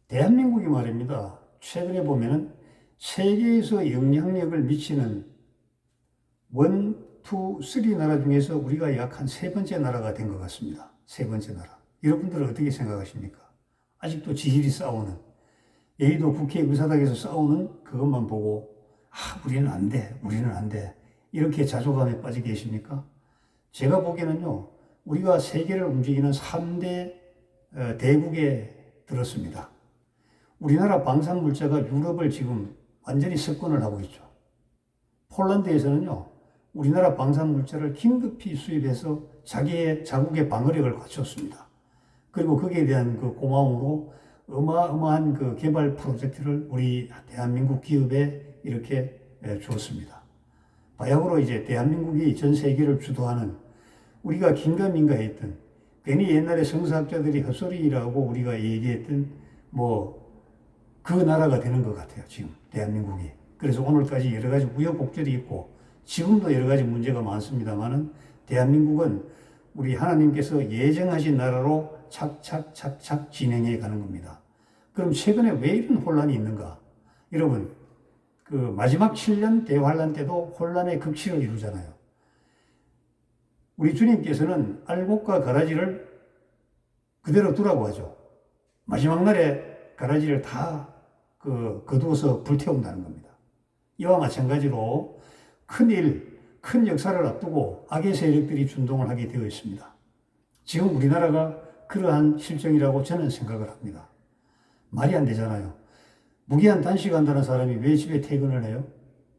대한민국이 말입니다. 최근에 보면은 세계에서 영향력을 미치는 원, 투, 쓰리 나라 중에서 우리가 약 한 세 번째 나라가 된 것 같습니다. 세 번째 나라. 여러분들은 어떻게 생각하십니까? 아직도 지질이 싸우는, 여의도 국회 의사당에서 싸우는 그것만 보고, 우리는 안 돼, 우리는 안 돼. 이렇게 자존감에 빠져 계십니까? 제가 보기에는요, 우리가 세계를 움직이는 3대 대국에 들었습니다. 우리나라 방산 물자가 유럽을 지금 완전히 석권을 하고 있죠. 폴란드에서는요, 우리나라 방산 물자를 긴급히 수입해서 자국의 방어력을 갖췄습니다. 그리고 거기에 대한 그 고마움으로 어마어마한 그 개발 프로젝트를 우리 대한민국 기업에 이렇게 주었습니다. 바야흐로 이제 대한민국이 전 세계를 주도하는, 우리가 긴가민가 했던, 괜히 옛날에 성사학자들이 헛소리라고 우리가 얘기했던 그 나라가 되는 것 같아요, 지금 대한민국이. 그래서 오늘까지 여러 가지 우여곡절이 있고 지금도 여러 가지 문제가 많습니다만은 대한민국은 우리 하나님께서 예정하신 나라로 착착착착 진행해 가는 겁니다. 그럼 최근에 왜 이런 혼란이 있는가? 여러분, 그 마지막 7년 대환란 때도 혼란의 극치를 이루잖아요. 우리 주님께서는 알곡과 가라지를 그대로 두라고 하죠. 마지막 날에 가라지를 다 거두어서 불태운다는 겁니다. 이와 마찬가지로 큰 역사를 앞두고 악의 세력들이 준동을 하게 되어 있습니다. 지금 우리나라가 그러한 실정이라고 저는 생각을 합니다. 말이 안 되잖아요. 무기한 단식한다는 사람이 왜 집에 퇴근을 해요?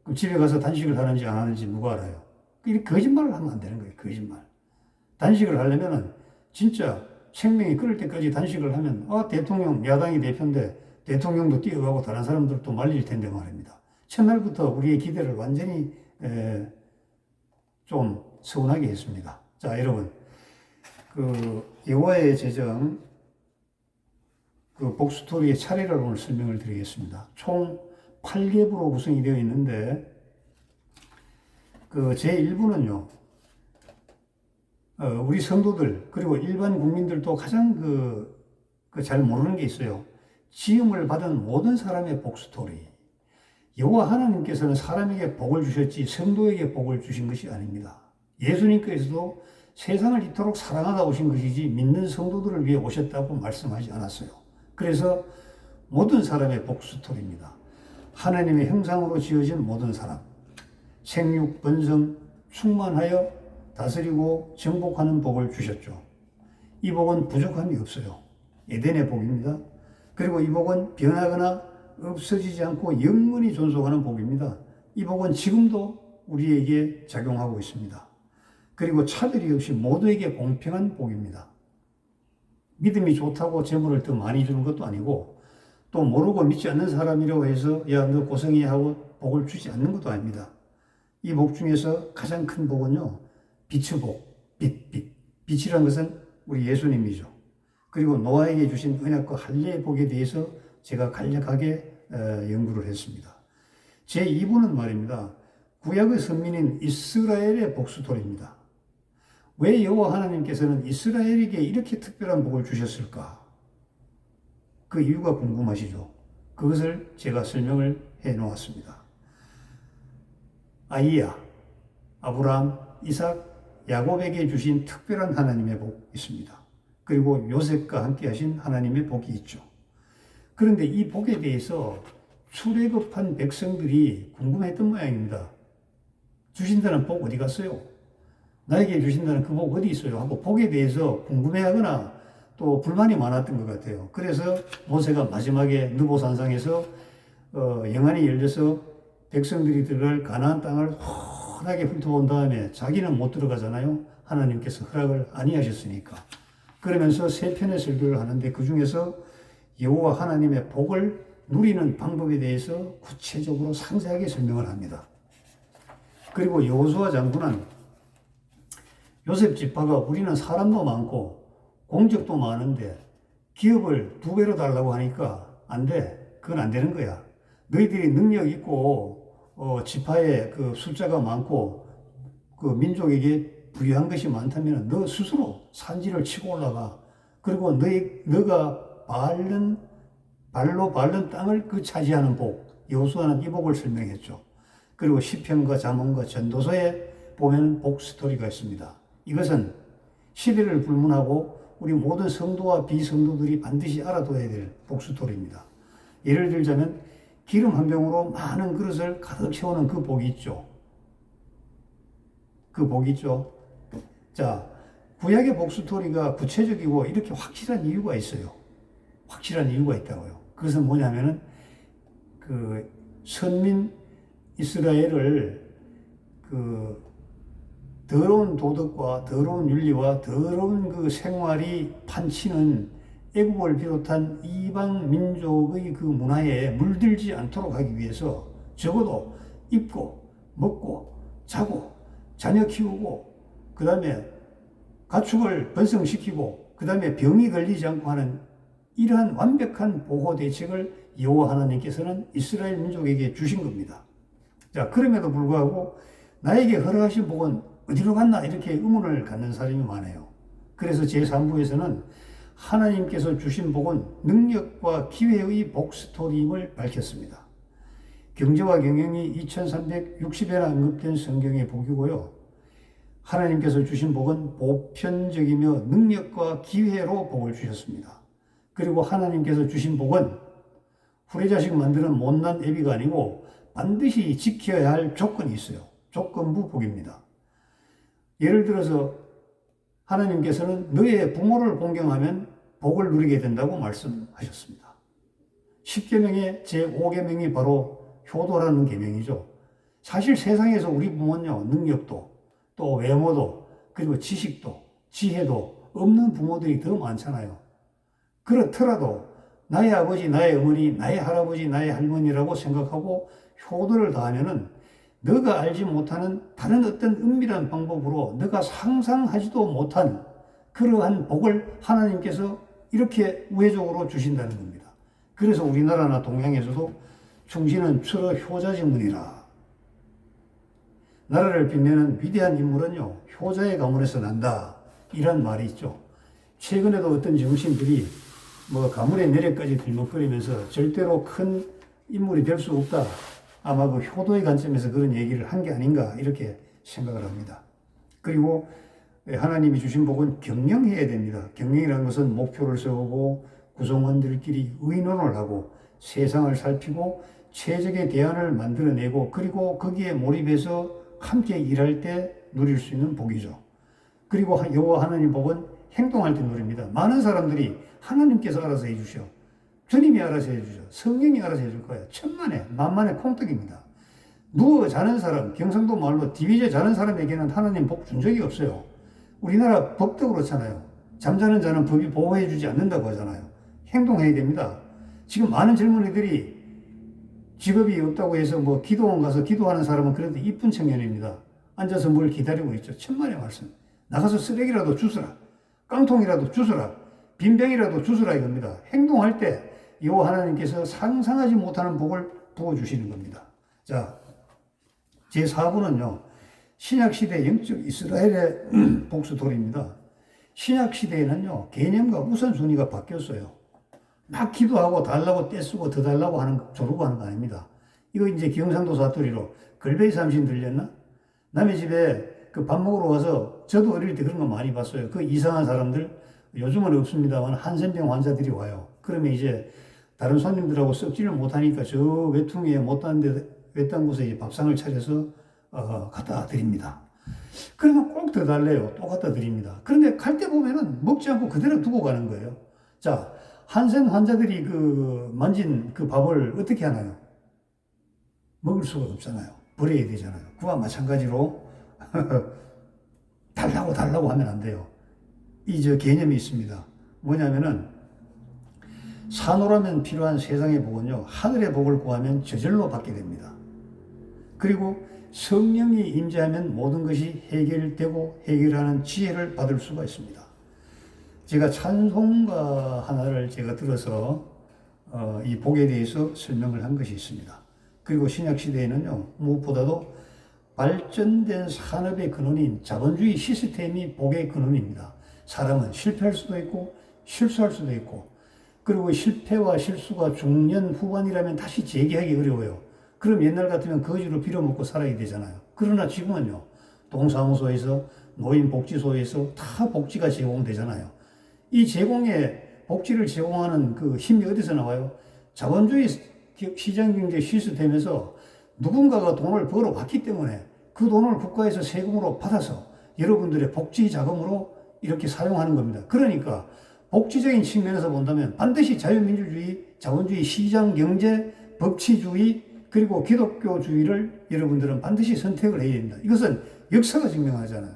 그럼 집에 가서 단식을 하는지 안 하는지 누가 알아요? 이렇게 거짓말을 하면 안 되는 거예요. 거짓말. 단식을 하려면은 진짜 생명이 끊을 때까지 단식을 하면 대통령 야당이 대표인데 대통령도 뛰어가고 다른 사람들도 말릴 텐데 말입니다. 첫날부터 우리의 기대를 완전히 좀 서운하게 했습니다. 자, 여러분, 여호와의 제정 복수토리의 차례를 오늘 설명을 드리겠습니다. 총 8겹으로 구성이 되어 있는데 제 1부는요, 우리 성도들 그리고 일반 국민들도 가장 잘 모르는 게 있어요. 지음을 받은 모든 사람의 복수토리. 여호와 하나님께서는 사람에게 복을 주셨지 성도에게 복을 주신 것이 아닙니다. 예수님께서도 세상을 이토록 사랑하다 오신 것이지 믿는 성도들을 위해 오셨다고 말씀하지 않았어요. 그래서 모든 사람의 복수토리입니다. 하나님의 형상으로 지어진 모든 사람, 생육, 번성, 충만하여 다스리고 정복하는 복을 주셨죠. 이 복은 부족함이 없어요. 에덴의 복입니다. 그리고 이 복은 변하거나 없어지지 않고 영원히 존속하는 복입니다. 이 복은 지금도 우리에게 작용하고 있습니다. 그리고 차별이 없이 모두에게 공평한 복입니다. 믿음이 좋다고 재물을 더 많이 주는 것도 아니고 또 모르고 믿지 않는 사람이라고 해서 야, 너 고생해야 하고 복을 주지 않는 것도 아닙니다. 이 복 중에서 가장 큰 복은요, 빛의 복, 빛이란 것은 우리 예수님이죠. 그리고 노아에게 주신 언약과 할례의 복에 대해서 제가 간략하게 연구를 했습니다. 제 2부는 말입니다. 구약의 선민인 이스라엘의 복수토리입니다. 왜 여호와 하나님께서는 이스라엘에게 이렇게 특별한 복을 주셨을까? 그 이유가 궁금하시죠? 그것을 제가 설명을 해 놓았습니다. 아이야, 아브라함, 이삭, 야곱에게 주신 특별한 하나님의 복이 있습니다. 그리고 요셉과 함께 하신 하나님의 복이 있죠. 그런데 이 복에 대해서 출애굽한 백성들이 궁금했던 모양입니다. 주신다는 복 어디 갔어요? 나에게 주신다는 그 복 어디 있어요? 하고 복에 대해서 궁금해하거나 또 불만이 많았던 것 같아요. 그래서 모세가 마지막에 느보산상에서 영안이 열려서 백성들이 들어갈 가나안 땅을 훤하게 훑어본 다음에 자기는 못 들어가잖아요. 하나님께서 허락을 아니하셨으니까. 그러면서 세 편의 설교를 하는데 그 중에서 여호와 하나님의 복을 누리는 방법에 대해서 구체적으로 상세하게 설명을 합니다. 그리고 여호수아 장군은 요셉 지파가 우리는 사람도 많고 공적도 많은데 기업을 2배로 달라고 하니까 안 돼. 그건 안 되는 거야. 너희들이 능력 있고 지파에 그 숫자가 많고 그 민족에게 부유한 것이 많다면 너 스스로 산지를 치고 올라가. 그리고 너가 발로 밟는 땅을 그 차지하는 복, 여호수아는 이 복을 설명했죠. 그리고 시편과 잠언과 전도서에 보면 복 스토리가 있습니다. 이것은 시대를 불문하고 우리 모든 성도와 비성도들이 반드시 알아둬야 될 복 스토리입니다. 예를 들자면 기름 한 병으로 많은 그릇을 가득 채우는 그 복이 있죠. 그 복이 있죠. 자, 구약의 복 스토리가 구체적이고 이렇게 확실한 이유가 있어요. 확실한 이유가 있다고요. 그것은 뭐냐면은 그 선민 이스라엘을 그 더러운 도덕과 더러운 윤리와 더러운 그 생활이 판치는 애국을 비롯한 이방 민족의 그 문화에 물들지 않도록 하기 위해서 적어도 입고 먹고 자고 자녀 키우고 그 다음에 가축을 번성시키고 그 다음에 병이 걸리지 않고 하는 이러한 완벽한 보호 대책을 여호와 하나님께서는 이스라엘 민족에게 주신 겁니다. 자, 그럼에도 불구하고 나에게 허락하신 복은 어디로 갔나 이렇게 의문을 갖는 사람이 많아요. 그래서 제3부에서는 하나님께서 주신 복은 능력과 기회의 복 스토리임을 밝혔습니다. 경제와 경영이 2360회나 언급된 성경의 복이고요. 하나님께서 주신 복은 보편적이며 능력과 기회로 복을 주셨습니다. 그리고 하나님께서 주신 복은 후레자식 만드는 못난 애비가 아니고 반드시 지켜야 할 조건이 있어요. 조건부 복입니다. 예를 들어서 하나님께서는 너의 부모를 공경하면 복을 누리게 된다고 말씀하셨습니다. 10계명의 제5계명이 바로 효도라는 계명이죠. 사실 세상에서 우리 부모는요, 능력도 또 외모도 그리고 지식도 지혜도 없는 부모들이 더 많잖아요. 그렇더라도 나의 아버지, 나의 어머니, 나의 할아버지, 나의 할머니라고 생각하고 효도를 다하면은 너가 알지 못하는 다른 어떤 은밀한 방법으로 너가 상상하지도 못한 그러한 복을 하나님께서 이렇게 우회적으로 주신다는 겁니다. 그래서 우리나라나 동양에서도 충신은 추러 효자지문이라. 나라를 빛내는 위대한 인물은요, 효자의 가문에서 난다. 이런 말이 있죠. 최근에도 어떤 정신들이 가문의 내력까지 들먹거리면서 절대로 큰 인물이 될 수 없다. 아마 그 효도의 관점에서 그런 얘기를 한 게 아닌가 이렇게 생각을 합니다. 그리고 하나님이 주신 복은 경영해야 됩니다. 경영이라는 것은 목표를 세우고 구성원들끼리 의논을 하고 세상을 살피고 최적의 대안을 만들어내고 그리고 거기에 몰입해서 함께 일할 때 누릴 수 있는 복이죠. 그리고 여호와 하나님 복은 행동할 때 누립니다. 많은 사람들이 하나님께서 알아서 해주셔. 주님이 알아서 해주죠. 성령이 알아서 해줄 거예요. 천만에 만만의 콩떡입니다. 누워 자는 사람, 경상도 말로 디비제 자는 사람에게는 하나님 복 준 적이 없어요. 우리나라 법도 그렇잖아요. 잠자는 자는 법이 보호해주지 않는다고 하잖아요. 행동해야 됩니다. 지금 많은 젊은이들이 직업이 없다고 해서 기도원 가서 기도하는 사람은 그래도 이쁜 청년입니다. 앉아서 뭘 기다리고 있죠. 천만의 말씀. 나가서 쓰레기라도 주스라. 깡통이라도 주스라. 빈병이라도 주스라 이겁니다. 행동할 때 여호와 하나님께서 상상하지 못하는 복을 부어주시는 겁니다. 자, 제4부는요. 신약시대 영적 이스라엘의 복수돌입니다. 신약시대에는요. 개념과 우선순위가 바뀌었어요. 막 기도하고 달라고 떼쓰고 더 달라고 조르고 하는 거 아닙니다. 이거 이제 경상도 사투리로 걸베이 삼신 들렸나? 남의 집에 그 밥 먹으러 와서 저도 어릴 때 그런 거 많이 봤어요. 그 이상한 사람들 요즘은 없습니다만 한센병 환자들이 와요. 그러면 이제 다른 손님들하고 썩지를 못하니까 저 외퉁이에 외딴 곳에 이제 밥상을 차려서 갖다 드립니다. 그러면 꼭 더 달래요. 또 갖다 드립니다. 그런데 갈 때 보면은 먹지 않고 그대로 두고 가는 거예요. 자, 한센 환자들이 만진 그 밥을 어떻게 하나요? 먹을 수가 없잖아요. 버려야 되잖아요. 그와 마찬가지로 달라고 하면 안 돼요. 개념이 있습니다. 뭐냐면은 사노라면 필요한 세상의 복은요, 하늘의 복을 구하면 저절로 받게 됩니다. 그리고 성령이 임재하면 모든 것이 해결되고 해결하는 지혜를 받을 수가 있습니다. 제가 찬송가 하나를 제가 들어서 이 복에 대해서 설명을 한 것이 있습니다. 그리고 신약시대에는요, 무엇보다도 발전된 산업의 근원인 자본주의 시스템이 복의 근원입니다. 사람은 실패할 수도 있고 실수할 수도 있고 그리고 실패와 실수가 중년 후반이라면 다시 재기하기 어려워요. 그럼 옛날 같으면 거지로 빌어먹고 살아야 되잖아요. 그러나 지금은요, 동사무소에서, 노인복지소에서 다 복지가 제공되잖아요. 이 제공에 복지를 제공하는 그 힘이 어디서 나와요? 자본주의 시장경제 시스템에서 누군가가 돈을 벌어왔기 때문에 그 돈을 국가에서 세금으로 받아서 여러분들의 복지 자금으로 이렇게 사용하는 겁니다. 그러니까 복지적인 측면에서 본다면 반드시 자유민주주의, 자본주의 시장경제, 법치주의, 그리고 기독교주의를 여러분들은 반드시 선택을 해야 됩니다. 이것은 역사가 증명하잖아요.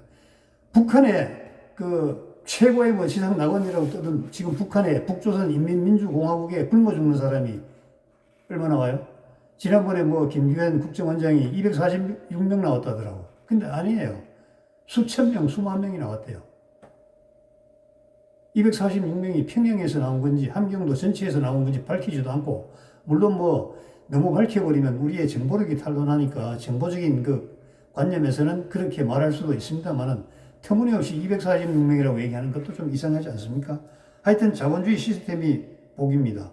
북한의 그 최고의 뭐 지상 낙원이라고 떠든 지금 북한의 북조선 인민민주공화국에 굶어 죽는 사람이 얼마나 와요? 지난번에 뭐 김규현 국정원장이 246명 나왔다더라고. 근데 아니에요. 수천 명, 수만 명이 나왔대요. 246명이 평양에서 나온 건지 함경도 전체에서 나온 건지 밝히지도 않고, 물론 뭐 너무 밝혀버리면 우리의 정보력이 탄로나니까 정보적인 그 관념에서는 그렇게 말할 수도 있습니다만은 터무니없이 246명이라고 얘기하는 것도 좀 이상하지 않습니까? 하여튼 자본주의 시스템이 복입니다.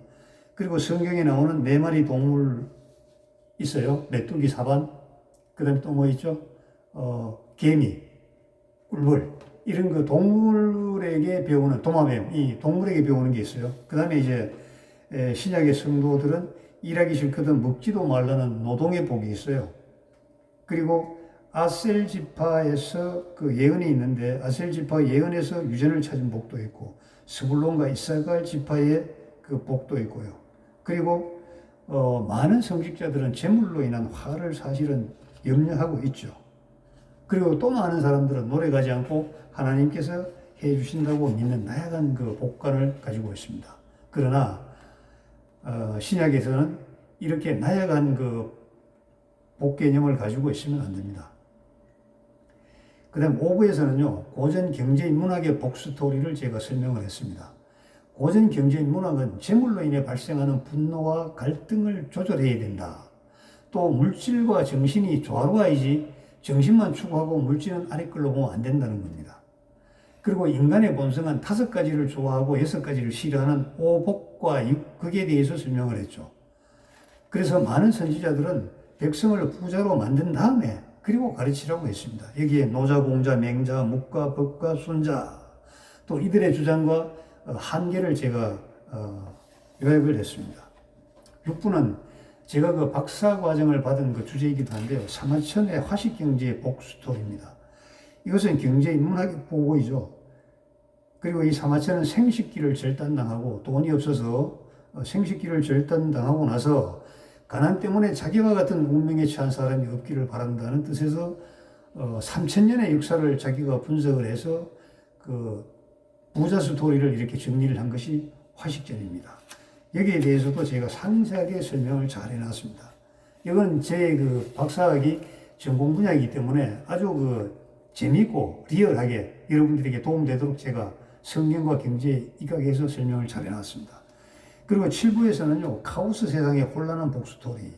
그리고 성경에 나오는 네 마리 동물 있어요. 메뚜기, 사반, 그 다음에 또 뭐 있죠? 개미, 꿀벌. 이런 그 동물에게 배우는, 도마뱀, 이 동물에게 배우는 게 있어요. 그 다음에 이제 신약의 성도들은 일하기 싫거든 먹지도 말라는 노동의 복이 있어요. 그리고 아셀 지파에서 그 예언이 있는데, 아셀 지파 예언에서 유전을 찾은 복도 있고, 스불론과 이사갈 지파의 그 복도 있고요. 그리고 많은 성직자들은 재물로 인한 화를 사실은 염려하고 있죠. 그리고 또 많은 사람들은 노래 가지 않고 하나님께서 해 주신다고 믿는 나약한 그 복관을 가지고 있습니다. 그러나 신약에서는 이렇게 나약한 그 복 개념을 가지고 있으면 안 됩니다. 그 다음 5부에서는요, 고전 경제인 문학의 복 스토리를 제가 설명을 했습니다. 고전 경제인 문학은 재물로 인해 발생하는 분노와 갈등을 조절해야 된다. 또 물질과 정신이 조화로워야지 정신만 추구하고 물질은 아래 걸로 보면 안 된다는 겁니다. 그리고 인간의 본성은 5가지를 좋아하고 6가지를 싫어하는 오복과 육극에 대해서 설명을 했죠. 그래서 많은 선지자들은 백성을 부자로 만든 다음에 그리고 가르치라고 했습니다. 여기에 노자, 공자, 맹자, 묵가, 법가, 순자, 또 이들의 주장과 한계를 제가 요약을 했습니다. 6부는 제가 그 박사 과정을 받은 그 주제이기도 한데요. 사마천의 화식경제의 복스토리입니다. 이것은 경제인 문학의 보고이죠. 그리고 이 사마천은 생식기를 절단당하고 돈이 없어서 생식기를 절단당하고 나서 가난 때문에 자기와 같은 운명에 처한 사람이 없기를 바란다는 뜻에서 3000년의 역사를 자기가 분석을 해서 그 부자 스토리를 이렇게 정리를 한 것이 화식전입니다. 여기에 대해서도 제가 상세하게 설명을 잘 해놨습니다. 이건 제 그 박사학위 전공 분야이기 때문에 아주 그 재미있고 리얼하게 여러분들에게 도움되도록 제가 성경과 경제에 입각해서 설명을 잘 해놨습니다. 그리고 7부에서는요, 카오스 세상의 혼란한 복스토리.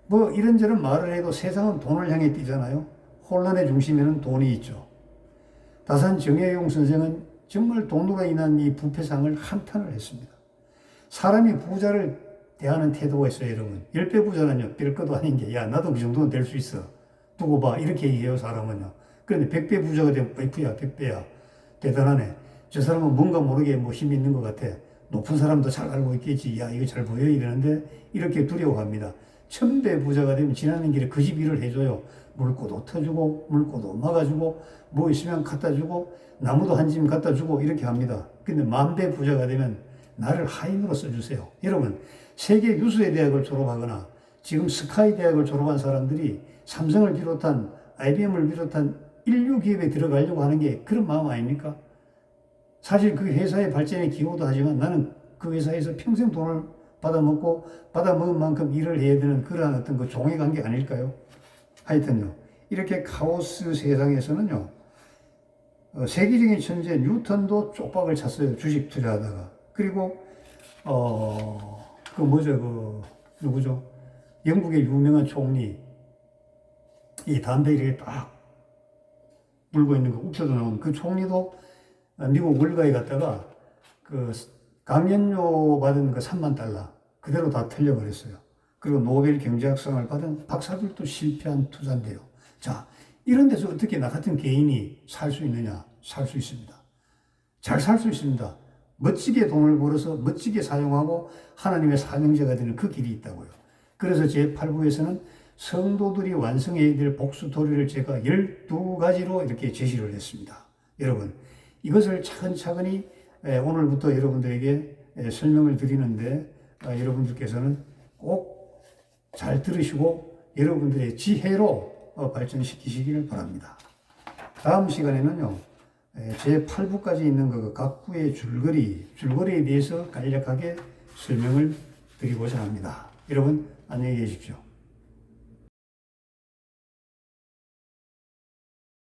뭐 이런저런 말을 해도 세상은 돈을 향해 뛰잖아요. 혼란의 중심에는 돈이 있죠. 다산 정혜용 선생은 정말 돈으로 인한 이 부패상을 한탄을 했습니다. 사람이 부자를 대하는 태도가 있어요, 여러분. 10배 부자는요, 별것도 아닌 게, 야, 나도 그 정도는 될 수 있어. 두고 봐. 이렇게 얘기해요, 사람은요. 그런데 100배 부자가 되면, 어이쿠야, 100배야. 대단하네. 저 사람은 뭔가 모르게 뭐 힘이 있는 것 같아. 높은 사람도 잘 알고 있겠지. 야, 이거 잘 보여? 이러는데, 이렇게 두려워합니다. 1000배 부자가 되면 지나는 길에 그 집 일을 해줘요. 물고도 터주고, 물고도 막아주고, 뭐 있으면 갖다 주고, 나무도 한 짐 갖다 주고, 이렇게 합니다. 근데 10,000배 부자가 되면 나를 하인으로 써주세요. 여러분, 세계 유수의 대학을 졸업하거나 지금 스카이 대학을 졸업한 사람들이 삼성을 비롯한 IBM을 비롯한 인류 기업에 들어가려고 하는 게 그런 마음 아닙니까? 사실 그 회사의 발전에 기여도 하지만 나는 그 회사에서 평생 돈을 받아먹은 만큼 일을 해야 되는 그러한 어떤 그 종의 관계 아닐까요? 하여튼요, 이렇게 카오스 세상에서는요, 세계적인 천재 뉴턴도 쪽박을 찼어요. 주식 투자하다가. 그리고 누구죠? 영국의 유명한 총리, 이 담배 이렇게 딱 물고 있는 거, 웃혀도 나오는 그 총리도 미국 월가에 갔다가 그 감연료 받은 그 3만 달러 그대로 다 틀려버렸어요. 그리고 노벨 경제학상을 받은 박사들도 실패한 투자인데요. 자, 이런 데서 어떻게 나 같은 개인이 살 수 있느냐? 살 수 있습니다. 잘 살 수 있습니다. 멋지게 돈을 벌어서 멋지게 사용하고 하나님의 사명자가 되는 그 길이 있다고요. 그래서 제8부에서는 성도들이 완성해야 될 복수 도리를 제가 12가지로 이렇게 제시를 했습니다. 여러분, 이것을 차근차근히 오늘부터 여러분들에게 설명을 드리는데 여러분들께서는 꼭 잘 들으시고 여러분들의 지혜로 발전시키시기를 바랍니다. 다음 시간에는요, 제8부까지 있는 그 각 부의 줄거리에 대해서 간략하게 설명을 드리고자 합니다. 여러분, 안녕히 계십시오.